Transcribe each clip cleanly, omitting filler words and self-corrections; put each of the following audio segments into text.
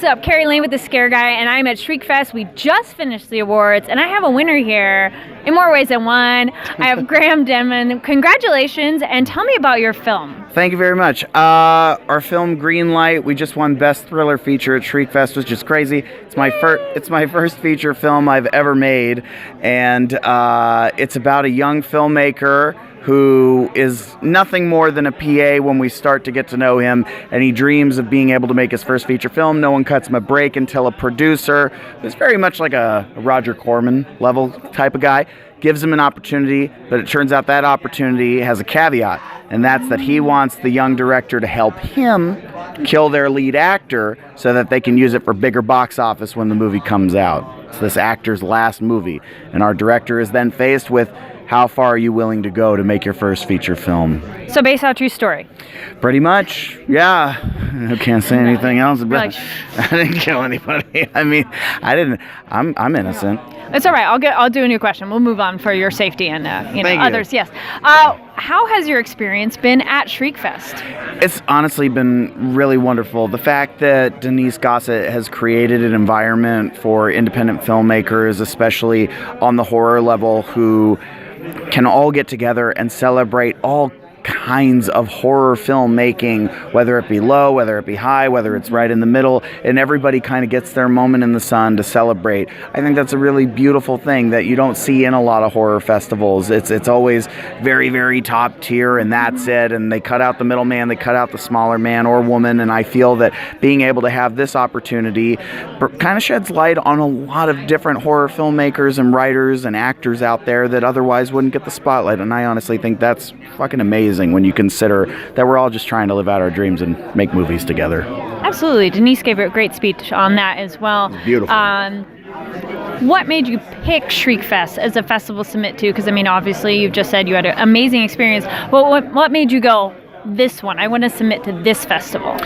What's up? Kari Lane with The Scare Guy, and I'm at Shriekfest. We just finished the awards, and I have a winner here in more ways than one. I have Graham Denman. Congratulations, and tell me about your film. Thank you very much. Our film Greenlight, we just won Best Thriller Feature at Shriekfest, which is crazy. It's my first feature film I've ever made, and it's about a young filmmaker who is nothing more than a PA when we start to get to know him, and he dreams of being able to make his first feature film. No one cuts him a break until a producer, who's very much like a Roger Corman level type of guy, gives him an opportunity, but it turns out that opportunity has a caveat, and that's that he wants the young director to help him kill their lead actor so that they can use it for bigger box office when the movie comes out. It's this actor's last movie, and our director is then faced with, how far are you willing to go to make your first feature film? So based on true story? Pretty much, yeah. I can't say anything else about it. I didn't kill anybody. I mean, I didn't. I'm innocent. It's all right. I'll do a new question. We'll move on for your safety and others. Yes. How has your experience been at Shriekfest? It's honestly been really wonderful. The fact that Denise Gossett has created an environment for independent filmmakers, especially on the horror level, who can all get together and celebrate all kinds of horror filmmaking, whether it be low, whether it be high, whether it's right in the middle, and everybody kind of gets their moment in the sun to celebrate. I think that's a really beautiful thing that you don't see in a lot of horror festivals. It's always very, very top tier, and that's it, and they cut out the middleman, they cut out the smaller man or woman, and I feel that being able to have this opportunity kind of sheds light on a lot of different horror filmmakers and writers and actors out there that otherwise wouldn't get the spotlight, and I honestly think that's fucking amazing when you consider that we're all just trying to live out our dreams and make movies together. Absolutely. Denise gave a great speech on that as well. Beautiful. What made you pick Shriekfest as a festival to submit to? Because, I mean, obviously, you've just said you had an amazing experience. Well, what made you go, this one, I want to submit to this festival?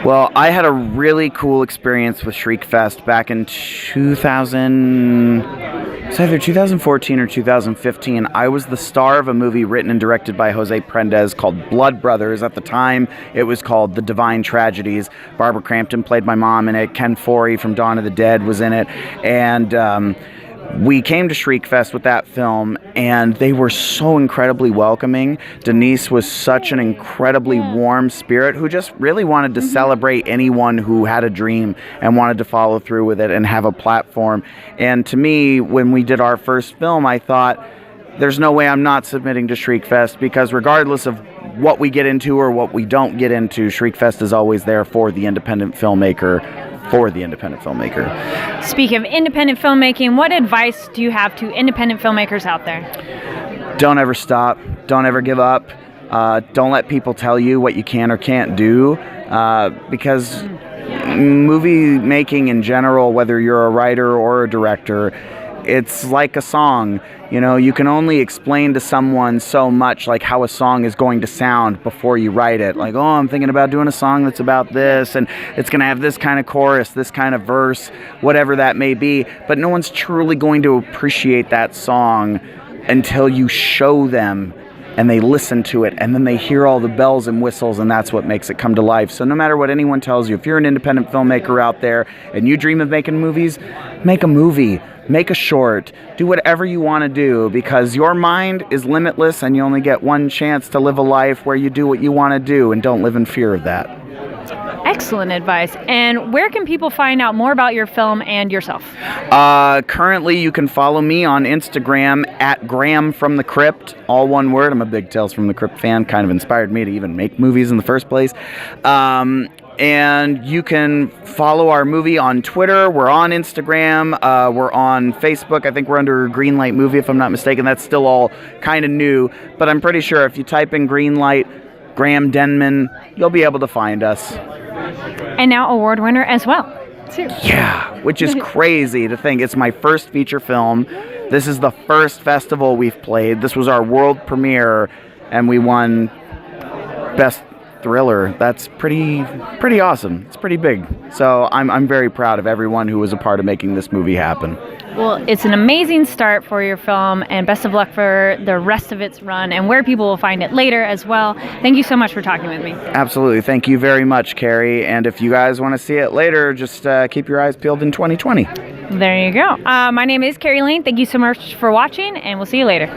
Well, I had a really cool experience with Shriekfest back in 2014 or 2015. I was the star of a movie written and directed by Jose Prendez called Blood Brothers. At the time, it was called The Divine Tragedies. Barbara Crampton played my mom in it. Ken Foree from Dawn of the Dead was in it. And we came to Shriekfest with that film, and they were so incredibly welcoming. Denise was such an incredibly warm spirit who just really wanted to celebrate anyone who had a dream and wanted to follow through with it and have a platform. And to me, when we did our first film, I thought, there's no way I'm not submitting to Shriekfest, because regardless of what we get into or what we don't get into, Shriekfest is always there for the independent filmmaker. Speaking of independent filmmaking, what advice do you have to independent filmmakers out there? Don't ever stop. Don't ever give up. Don't let people tell you what you can or can't do, because movie making in general, whether you're a writer or a director, it's like a song. You know, you can only explain to someone so much, like how a song is going to sound before you write it. Like, oh, I'm thinking about doing a song that's about this, and it's going to have this kind of chorus, this kind of verse, whatever that may be. But no one's truly going to appreciate that song until you show them and they listen to it, and then they hear all the bells and whistles, and that's what makes it come to life. So no matter what anyone tells you, if you're an independent filmmaker out there and you dream of making movies, make a movie. Make a short, do whatever you want to do, because your mind is limitless and you only get one chance to live a life where you do what you want to do, and don't live in fear of that. Excellent advice. And where can people find out more about your film and yourself? Currently, you can follow me on Instagram at Graham from the Crypt, all one word. I'm a big Tales from the Crypt fan, kind of inspired me to even make movies in the first place. And you can follow our movie on Twitter. We're on Instagram. We're on Facebook. I think we're under Greenlight Movie, if I'm not mistaken. That's still all kind of new. But I'm pretty sure if you type in Greenlight, Graham Denman, you'll be able to find us. And now award winner as well, too. Yeah, which is crazy to think. It's my first feature film. This is the first festival we've played. This was our world premiere, and we won Best Thriller. That's pretty awesome. It's pretty big. So I'm very proud of everyone who was a part of making this movie happen. Well, it's an amazing start for your film, and best of luck for the rest of its run and where people will find it later as well. Thank you so much for talking with me. Absolutely. Thank you very much, Kari. And if you guys want to see it later, just keep your eyes peeled in 2020. There you go. My name is Kari Lane. Thank you so much for watching, and we'll see you later.